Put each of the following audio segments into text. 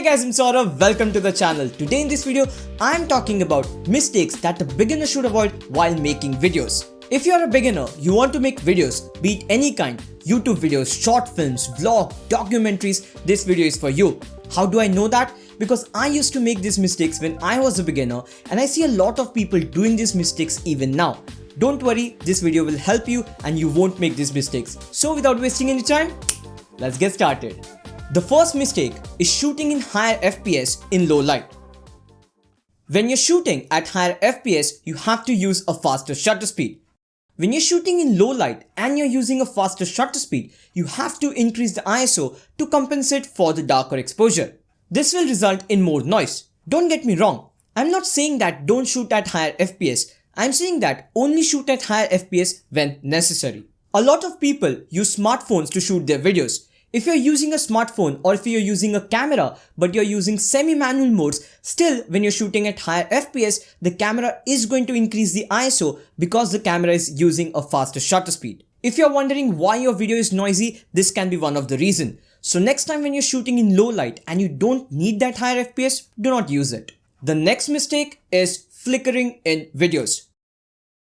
Hey guys, I'm Saurav. Welcome to the channel. Today in this video, I'm talking about mistakes that a beginner should avoid while making videos. If you're a beginner, you want to make videos, be it any kind, YouTube videos, short films, vlog, documentaries, this video is for you. How do I know that? Because I used to make these mistakes when I was a beginner and I see a lot of people doing these mistakes even now. Don't worry, this video will help you and you won't make these mistakes. So without wasting any time, let's get started. The first mistake is shooting in higher FPS in low light. When you're shooting at higher FPS, you have to use a faster shutter speed. When you're shooting in low light and you're using a faster shutter speed, you have to increase the ISO to compensate for the darker exposure. This will result in more noise. Don't get me wrong, I'm not saying that don't shoot at higher FPS. I'm saying that only shoot at higher FPS when necessary. A lot of people use smartphones to shoot their videos. If you're using a smartphone or if you're using a camera but you're using semi-manual modes, still when you're shooting at higher FPS, the camera is going to increase the ISO because the camera is using a faster shutter speed. If you're wondering why your video is noisy, this can be one of the reasons. So next time when you're shooting in low light and you don't need that higher FPS, do not use it. The next mistake is flickering in videos.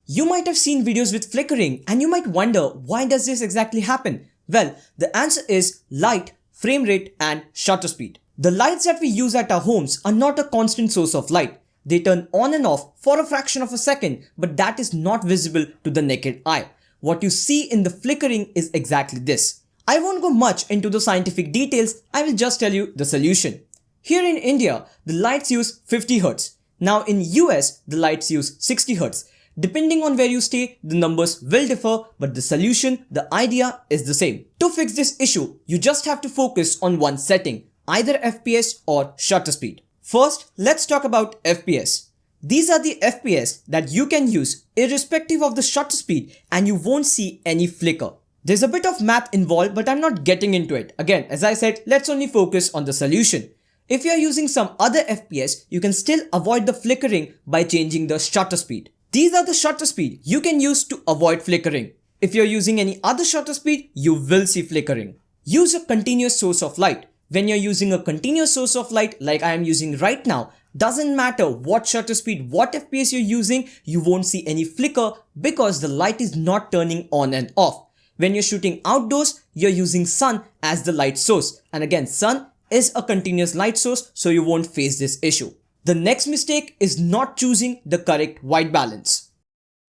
You might have seen videos with flickering and you might wonder why does this exactly happen? Well, the answer is light, frame rate and shutter speed. The lights that we use at our homes are not a constant source of light. They turn on and off for a fraction of a second, but that is not visible to the naked eye. What you see in the flickering is exactly this. I won't go much into the scientific details, I will just tell you the solution. Here in India, the lights use 50 Hz. Now in US, the lights use 60 Hz. Depending on where you stay, the numbers will differ, but the solution, the idea is the same. To fix this issue, you just have to focus on one setting, either FPS or shutter speed. First, let's talk about FPS. These are the FPS that you can use irrespective of the shutter speed and you won't see any flicker. There's a bit of math involved, but I'm not getting into it. Again, as I said, let's only focus on the solution. If you're using some other FPS, you can still avoid the flickering by changing the shutter speed. These are the shutter speed you can use to avoid flickering. If you're using any other shutter speed, you will see flickering. Use a continuous source of light. When you're using a continuous source of light like I am using right now, doesn't matter what shutter speed, what FPS you're using, you won't see any flicker because the light is not turning on and off. When you're shooting outdoors, you're using sun as the light source. And again, sun is a continuous light source, so you won't face this issue. The next mistake is not choosing the correct white balance.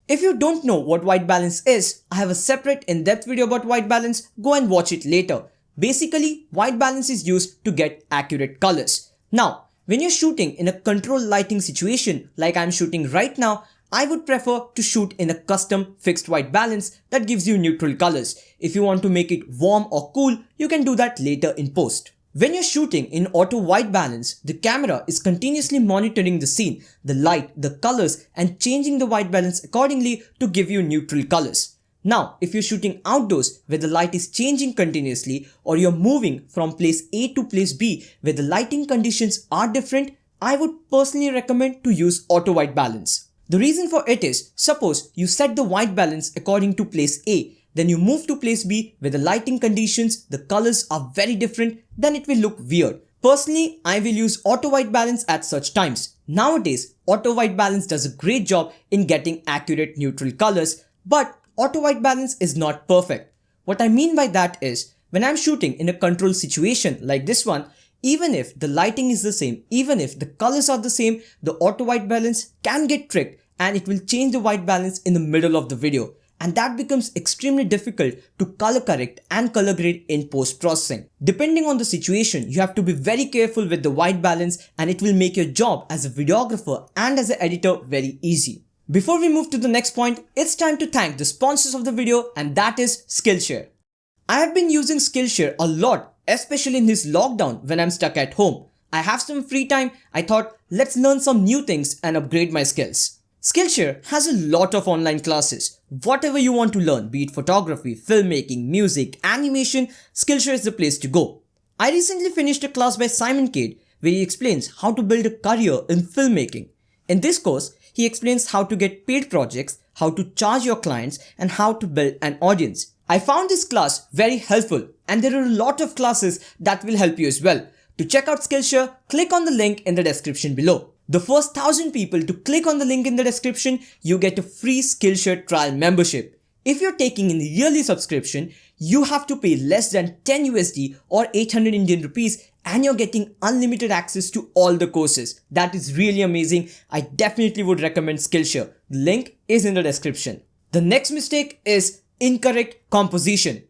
If you don't know what white balance is, I have a separate in-depth video about white balance, go and watch it later. Basically, white balance is used to get accurate colors. Now, when you're shooting in a controlled lighting situation like I'm shooting right now, I would prefer to shoot in a custom fixed white balance that gives you neutral colors. If you want to make it warm or cool, you can do that later in post. When you're shooting in auto white balance, the camera is continuously monitoring the scene, the light, the colors and changing the white balance accordingly to give you neutral colors. Now, if you're shooting outdoors where the light is changing continuously or you're moving from place A to place B where the lighting conditions are different, I would personally recommend to use auto white balance. The reason for it is, suppose you set the white balance according to place A, then you move to place B where the lighting conditions, the colors are very different, then it will look weird. Personally, I will use auto white balance at such times. Nowadays, auto white balance does a great job in getting accurate neutral colors, but auto white balance is not perfect. What I mean by that is, when I'm shooting in a controlled situation like this one, even if the lighting is the same, even if the colors are the same, the auto white balance can get tricked and it will change the white balance in the middle of the video. And that becomes extremely difficult to color correct and color grade in post-processing. Depending on the situation, you have to be very careful with the white balance and it will make your job as a videographer and as an editor very easy. Before we move to the next point, it's time to thank the sponsors of the video and that is Skillshare. I have been using Skillshare a lot, especially in this lockdown when I'm stuck at home. I have some free time, I thought let's learn some new things and upgrade my skills. Skillshare has a lot of online classes. Whatever you want to learn, be it photography, filmmaking, music, animation, Skillshare is the place to go. I recently finished a class by Simon Cade where he explains how to build a career in filmmaking. In this course, he explains how to get paid projects, how to charge your clients, and how to build an audience. I found this class very helpful and there are a lot of classes that will help you as well. To check out Skillshare, click on the link in the description below. The first 1,000 people to click on the link in the description, you get a free Skillshare trial membership. If you're taking in yearly subscription, you have to pay less than 10 USD or 800 Indian rupees and you're getting unlimited access to all the courses. That is really amazing. I definitely would recommend Skillshare. The link is in the description. The next mistake is incorrect composition.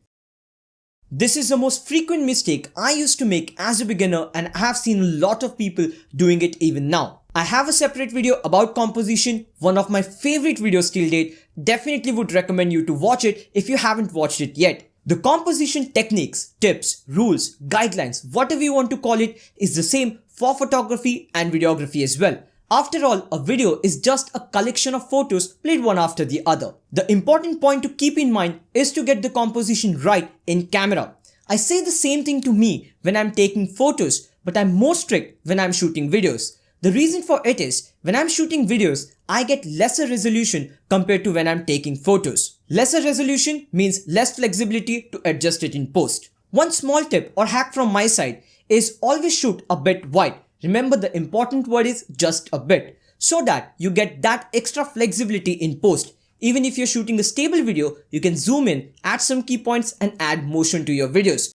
This is the most frequent mistake I used to make as a beginner, and I have seen a lot of people doing it even now. I have a separate video about composition, one of my favorite videos till date. Definitely would recommend you to watch it if you haven't watched it yet. The composition techniques, tips, rules, guidelines, whatever you want to call it, is the same for photography and videography as well. After all, a video is just a collection of photos played one after the other. The important point to keep in mind is to get the composition right in camera. I say the same thing to me when I'm taking photos, but I'm more strict when I'm shooting videos. The reason for it is, when I'm shooting videos, I get lesser resolution compared to when I'm taking photos. Lesser resolution means less flexibility to adjust it in post. One small tip or hack from my side is always shoot a bit wide. Remember, the important word is just a bit, so that you get that extra flexibility in post. Even if you're shooting a stable video, you can zoom in, add some key points and add motion to your videos.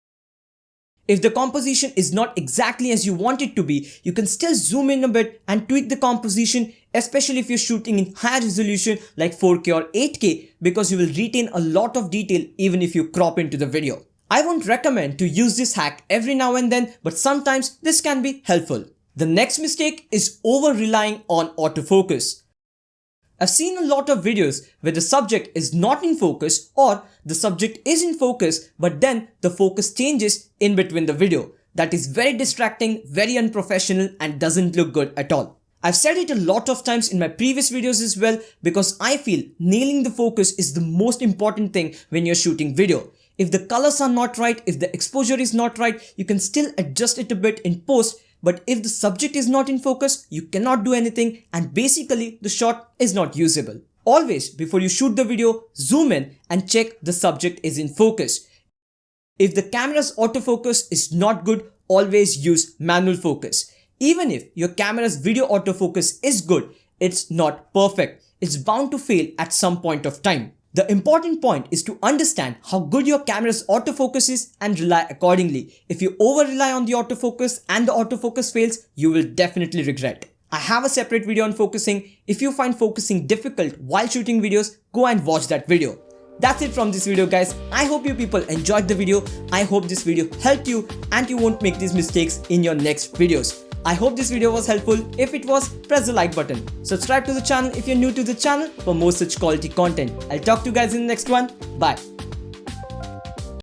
If the composition is not exactly as you want it to be, you can still zoom in a bit and tweak the composition, especially if you're shooting in high resolution like 4K or 8K, because you will retain a lot of detail even if you crop into the video. I won't recommend to use this hack every now and then, but sometimes this can be helpful. The next mistake is over-relying on autofocus. I've seen a lot of videos where the subject is not in focus or the subject is in focus, but then the focus changes in between the video. That is very distracting, very unprofessional and doesn't look good at all. I've said it a lot of times in my previous videos as well, because I feel nailing the focus is the most important thing when you're shooting video. If the colors are not right, if the exposure is not right, you can still adjust it a bit in post. But if the subject is not in focus, you cannot do anything and basically the shot is not usable. Always, before you shoot the video, zoom in and check the subject is in focus. If the camera's autofocus is not good, always use manual focus. Even if your camera's video autofocus is good, it's not perfect. It's bound to fail at some point of time. The important point is to understand how good your camera's autofocus is and rely accordingly. If you over-rely on the autofocus and the autofocus fails, you will definitely regret. I have a separate video on focusing. If you find focusing difficult while shooting videos, go and watch that video. That's it from this video, guys. I hope you people enjoyed the video. I hope this video helped you and you won't make these mistakes in your next videos. I hope this video was helpful. If it was, press the like button. Subscribe to the channel if you're new to the channel for more such quality content. I'll talk to you guys in the next one. Bye.